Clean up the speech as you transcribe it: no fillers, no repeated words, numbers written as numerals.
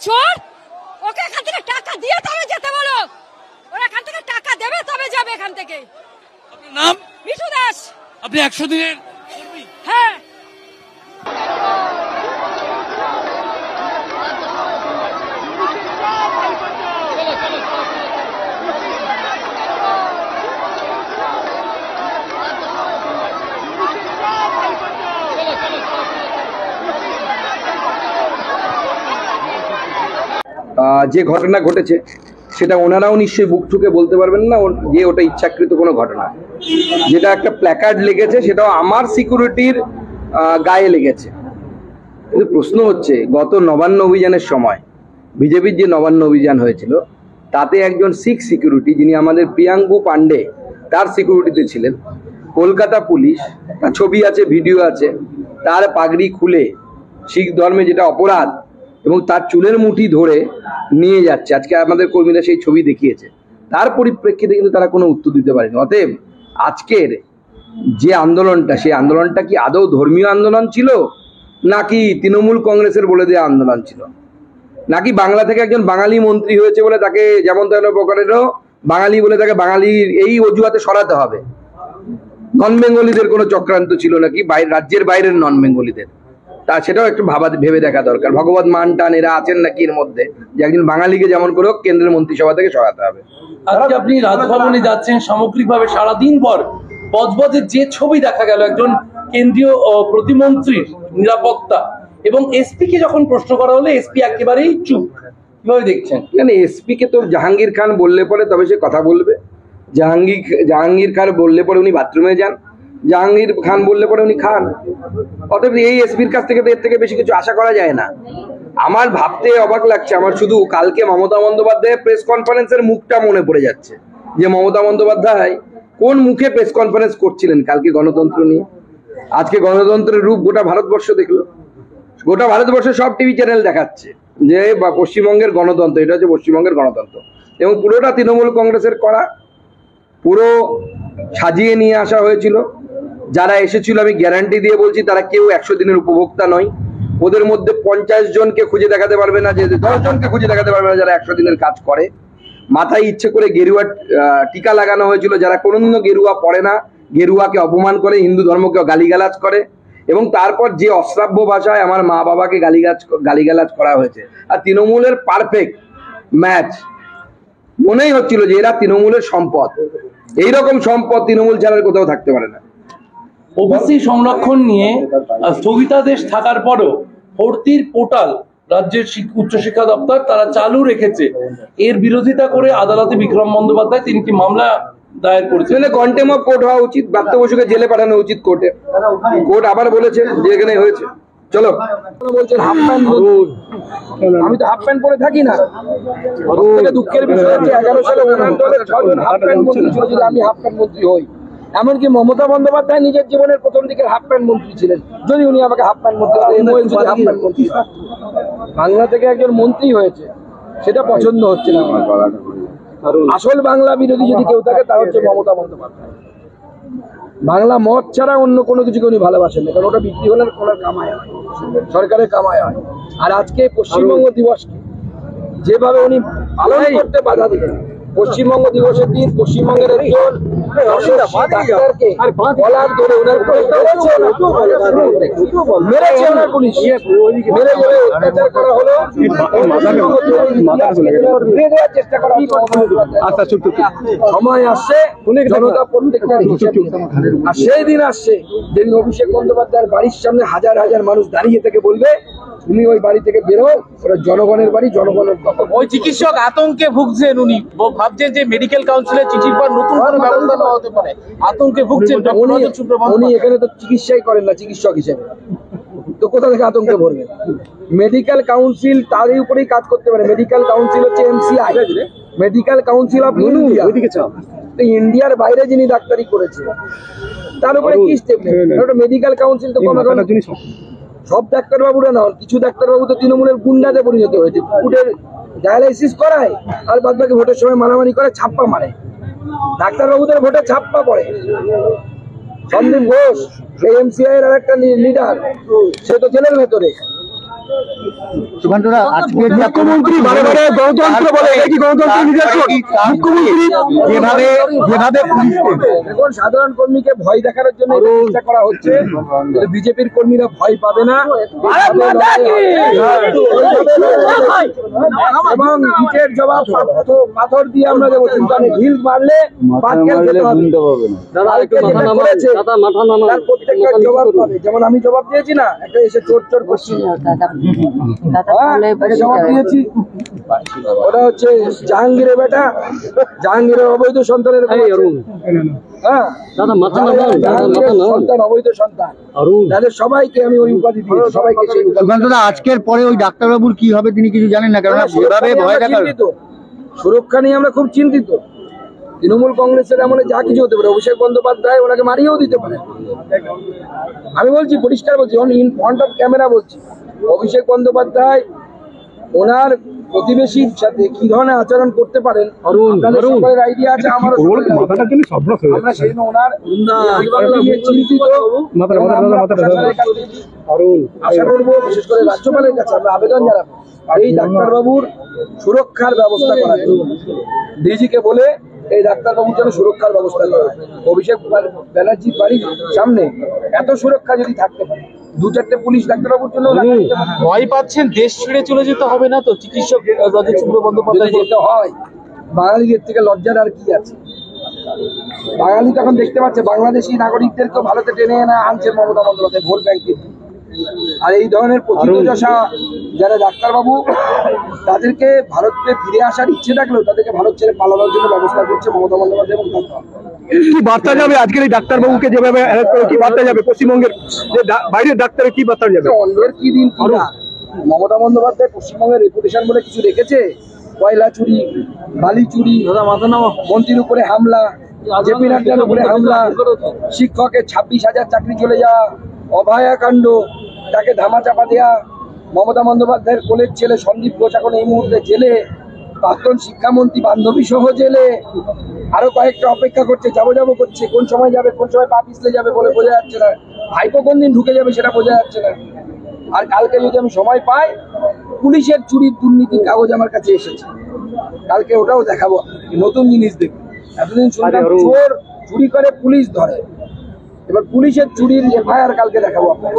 চোর, ওকে এখান থেকে টাকা দিয়ে তবে যেতে বলো। ওরা এখান থেকে টাকা দেবে তবে যাবে এখান থেকে। আপনার নাম? মিঠু দাস। আপনি 100 দিনের কর্মী? হ্যাঁ। যে ঘটনা ঘটেছে সেটা ওনারাও নিশ্চয়ই বুক ঠুকে বলতে পারবেন না যে ওটা ইচ্ছাকৃত কোনো ঘটনা। যেটা একটা প্ল্যাকার্ড লেগেছে সেটাও আমার সিকিউরিটির গায়ে লেগেছে। কিন্তু প্রশ্ন হচ্ছে, গত নবান্ন অভিযানের সময় বিজেপির যে নবান্ন অভিযান হয়েছিল তাতে একজন শিখ সিকিউরিটি, যিনি আমাদের প্রিয়াঙ্কু পান্ডে, তার সিকিউরিটিতে ছিলেন। কলকাতা পুলিশ, তার ছবি আছে, ভিডিও আছে, তার পাগড়ি খুলে শিখ ধর্মে যেটা অপরাধ এবং তার চুলের মুঠি ধরে নিয়ে যাচ্ছে। আজকে আমাদের কর্মীরা সেই ছবি দেখিয়েছে। তার পরিপ্রেক্ষিতে কিন্তু তারা কোনো উত্তর দিতে পারেনি। অতএব আজকের যে আন্দোলনটা, সেই আন্দোলনটা কি আদৌ ধর্মীয় আন্দোলন ছিল, নাকি তৃণমূল কংগ্রেসের বলে দেওয়া আন্দোলন ছিল, নাকি বাংলা থেকে একজন বাঙালি মন্ত্রী হয়েছে বলে তাকে যেমন তেমন প্রকারেরও বাঙালি বলে তাকে বাঙালির এই অজুহাতে সরাতে হবে? নন বেঙ্গলিদের কোনো চক্রান্ত ছিল নাকি, রাজ্যের বাইরের নন বেঙ্গলিদের? তা সেটাও একটু ভেবে দেখা দরকার। ভগবত মান টান এরা আছেন নাকি এর মধ্যে, যে একজন বাঙালিকে যেমন করে কেন্দ্রের মন্ত্রিসভা থেকে সরাতে হবে? আজকে আপনি রাজভবনে যাচ্ছেন, সামগ্রিকভাবে সারাদিন পর বজবজের যে ছবি দেখা গেল একজন কেন্দ্রীয় প্রতিমন্ত্রীর নিরাপত্তা, এবং এসপি কে যখন প্রশ্ন করা হলে এসপি একেবারেই চুপ, কিভাবে দেখছেন? এসপি কে তো জাহাঙ্গীর খান বললে পরে তবে সে কথা বলবে। জাহাঙ্গীর খান বললে পরে উনি বাথরুমে যান, জাহাঙ্গীর খান বললে পরে উনি খান। অতএব এই এসপির কাছ থেকে তো এর থেকে বেশি কিছু আশা করা যায় না। আমার ভাবতে অবাক লাগছে, আমার শুধু কালকে মমতা বন্দ্যোপাধ্যায়ের প্রেস কনফারেন্সের মুখটা মনে পড়ে যাচ্ছে, যে মমতা বন্দ্যোপাধ্যায় কোন মুখে প্রেস কনফারেন্স করছিলেন কালকে গণতন্ত্র নিয়ে। আজকে গণতন্ত্রের রূপ গোটা ভারতবর্ষ দেখলো। গোটা ভারতবর্ষের সব টিভি চ্যানেল দেখাচ্ছে যে পশ্চিমবঙ্গের গণতন্ত্র, এটা হচ্ছে পশ্চিমবঙ্গের গণতন্ত্র, এবং পুরোটা তৃণমূল কংগ্রেসের করা, পুরো সাজিয়ে নিয়ে আসা হয়েছিল। যারা এসেছিল আমি গ্যারান্টি দিয়ে বলছি তারা কেউ 100 দিনের উপভোক্তা নয়। ওদের মধ্যে 50 জনকে খুঁজে দেখাতে পারবে না, যে 10 জনকে খুঁজে দেখাতে পারবে না যারা 100 দিনের কাজ করে। মাথায় ইচ্ছে করে গেরুয়া টিকা লাগানো হয়েছিল, যারা কোনোদিনও গেরুয়া পড়ে না, গেরুয়াকে অপমান করে, হিন্দু ধর্মকে গালিগালাজ করে, এবং তারপর যে অশ্রাব্য ভাষায় আমার মা বাবাকে গালিগালাজ করা হয়েছে। আর তৃণমূলের পারফেক্ট ম্যাচ। মনেই হচ্ছিল যে এরা তৃণমূলের সম্পদ। এইরকম সম্পদ তৃণমূল ছাড়া কোথাও থাকতে পারে না। ওবিসি সংরক্ষণ নিয়ে স্থগিতাদেশ থাকার পরও ভর্তির পোর্টাল রাজ্যের উচ্চশিক্ষা দপ্তর তারা চালু রেখেছে। এর বিরোধিতা করে আদালতে বিক্রম বন্দ্যোপাধ্যায় তিনি কি মামলা দায়ের করেছেন। কন্টেম্প অফ কোর্ট হওয়া উচিত, ব্রাত্য বসুকে জেলে পাঠানো উচিত কোর্টে। কোর্ট আবার বলেছে যে এখানে হয়েছে। চলো, বলছেন হাফ প্যান্ট, আমি তো হাফ প্যান্ট পরে থাকি না। দুঃখের বিষয় হচ্ছে 11 সালে 6 জন হাফ প্যান্ট মন্ত্রী ছিল, যদি আমি হাফ প্যান্ট মন্ত্রী হই। এমনকি মমতা বন্দ্যোপাধ্যায় নিজের জীবনের প্রথম দিকের হাফ প্যান্ট মন্ত্রী ছিলেন, যদি উনি আমাকে হাফ প্যান্ট মন্ত্রী হাফ প্যান্ট মন্ত্রী। বাংলা থেকে একজন মন্ত্রী হয়েছে, সেটা পছন্দ হচ্ছে না আমার। আসল বাংলা বিরোধী যদি কেউ থাকে তা হচ্ছে মমতা বন্দ্যোপাধ্যায়। বাংলা মদ ছাড়া অন্য কোনো কিছুকে উনি ভালোবাসেন না, কারণ ওটা বিক্রি হলে ওনার কামাই হয়, সরকারের কামাই হয়। আর আজকে পশ্চিমবঙ্গ দিবসকে যেভাবে উনি পালন করতে বাধা দিলেন, পশ্চিমবঙ্গ দিবসের দিন পশ্চিমবঙ্গের একজন সময় আসছে, জনতা প্রত্যেকটার হিসাব। আর সেই দিন আসছে যেদিন অভিষেক বন্দ্যোপাধ্যায়ের বাড়ির সামনে হাজার হাজার মানুষ দাঁড়িয়ে থেকে বলবে তুমি ওই বাড়ি থেকে বেরো, ওরা জনগণের বাড়ি, জনগণের দখল। ওই চিকিৎসক আতঙ্কে ভুগছেন, উনি ভাবছেন যে মেডিকেল কাউন্সিলের চিঠির পর নতুন কোনো ব্যবস্থা নেওয়া হতে পারে, আতঙ্কে ভুগছেন। উনি এখানে তো চিকিৎসাই করেন না চিকিৎসক হিসেবে, তো কোথা থেকে আতঙ্কে ভরবে? মেডিকেল কাউন্সিল তারই উপরেই কাজ করতে পারে। মেডিকেল কাউন্সিল হচ্ছে MCI, medical council of India. ইন্ডিয়ার বাইরে যিনি ডাক্তারি করেছে তার উপরে কি স্টেপ নেবে? মেডিকেল কাউন্সিল তো সব ডাক্তারবাবুরা না, কিছু ডাক্তারবাবু তো তৃণমূলের গুন্ডাতে পরিণত হয়েছে। কুকুরের ডায়ালাইসিস করায় আর বাদ বাকি ভোটের সময় মারামারি করে, ছাপ্পা মারে। ডাক্তারবাবুদের ভোটে ছাপ্পা পড়ে। সন্দীপ ঘোষ, MCI এর আর একটা লিডার, সে তো জেলের ভেতরে। সুকান্তদা আজকে মুখ্যমন্ত্রী বারে বারে গণতন্ত্র বলে, এটা কি গণতন্ত্র নিদর্শন? মুখ্যমন্ত্রী যেভাবে পুলিশকে এখন সাধারণ কর্মীকে ভয় দেখানোর জন্য এটা চেষ্টা করা হচ্ছে। বিজেপির কর্মীরা ভয় পাবে না এবং ইটের জবাব পাথর দিয়ে আমরা দেবো, কিন্তু আমি ঢিল মারলে পাটকেল খেতে হবে। কালকে যেটা করেছে, তার প্রত্যেকটা জবাব পাবে। যেমন আমি জবাব দিয়েছি না, একটা এসে চোর চোর করছি, তাকে জবাব দিয়েছি। ওটা হচ্ছে জাহাঙ্গীরের বেটা, জাহাঙ্গীরের অবৈধ সন্তানের হ্যাঁ জাহাঙ্গীরের সন্তান, অবৈধ সন্তান, তাদের সবাইকে আমি ওই উপাধি দিয়েছি, সবাইকে সেই উপাধি। সুকান্তদা আজকের পরে ওই ডাক্তারবাবুর কি হবে তিনি কিছু জানেন না, কেননা যেভাবে ভয় দেখার সুরক্ষা নিয়ে আমরা খুব চিন্তিত। তৃণমূল কংগ্রেসের আমলে যা কিছু হতে পারে, অভিষেক বন্দ্যোপাধ্যায় ওনাকে মারিয়েও দিতে পারে। আমি বলছি, পরিষ্কার বলছি, ইন ফ্রন্ট অফ ক্যামেরা বলছি, অভিষেক বন্দ্যোপাধ্যায় ওনার প্রতিবেশীর সাথে কি ধরনের আচরণ করতে পারেন আপনাদের সকলের আইডিয়া আছে, আমারও আমরা সেই জন্য ওনার নিয়ে চিন্তিত। আশা করবো বিশেষ করে রাজ্যপালের কাছে আমরা আবেদন জানাবো এই ডাক্তারবাবুর সুরক্ষার ব্যবস্থা করার জন্য, ডিজিকে বলে এই ডাক্তারবাবুর জন্য সুরক্ষার ব্যবস্থা করা। অভিষেক ব্যানার্জির বাড়ির সামনে এত সুরক্ষা যদি থাকতে পারে, 2-4টে পুলিশ ডাক্তারবাবুর জন্য ভয় পাচ্ছেন, দেশ ছেড়ে চলে যেতে হবে না তো? চিকিৎসক রাজীব শুক্লা বন্দ্যোপাধ্যায় যেতে হয়, বাঙালিদের থেকে লজ্জার আর কি আছে? বাঙালি তখন দেখতে পাচ্ছে বাংলাদেশি নাগরিকদেরকে ভারতে টেনে এনে আনছে মমতা বন্দ্যোপাধ্যায় ভোট ব্যাংকে। আর এই ধরনের প্রথিতযশা যারা ডাক্তারবাবু, তাদেরকে ভারতে ফিরে আসার ইচ্ছে থাকলেও তাদেরকে ভারত ছেড়ে পালানোর জন্য ব্যবস্থা করছে মমতা বন্দ্যোপাধ্যায় এবং কি বার্তা যাবে আজকের এই ডাক্তারবাবুকে যেভাবে অ্যারেস্ট করে, কি বার্তা যাবে পশ্চিমবঙ্গের যে বাইরের ডাক্তারের, কি বার্তা যাবে? অন্যের কি দিন কি রাত? মমতা বন্দ্যোপাধ্যায় পশ্চিমবঙ্গের রেপুটেশন বলে কিছু রেখেছে? কয়লা চুরি, বালি চুরি, মন্ত্রীর উপরে হামলা, জেপি নাড্ডার উপরে হামলা, শিক্ষকের 26,000 চাকরি চলে যাওয়া, অভয়াকাণ্ড, তাকে ধামাচাপা দেয়া, মমতা বন্দ্যোপাধ্যায়ের কোলের ছেলে সন্দীপ ঘোষ এখন এই মুহূর্তে জেলে, প্রাক্তন শিক্ষামন্ত্রী বান্ধবী সহ জেলে, আরো কয়েকটা অপেক্ষা করছে, যাবো করছে, কোন সময় যাবে, কোন সময় পা পিছলে যাবে বলে বোঝা যাচ্ছে না, ভাইপো কোন দিন ঢুকে যাবে সেটা বোঝা যাচ্ছে না। আর কালকে যদি আমি সময় পাই, পুলিশের চুরির দুর্নীতির কাগজ আমার কাছে এসেছে, কালকে ওটাও দেখাবো, নতুন জিনিস দেখবো। এতদিন শুনলাম চোর চুরি করে পুলিশ ধরে, এবার পুলিশের চুরির এফআইআর কালকে দেখাবো আপনাকে।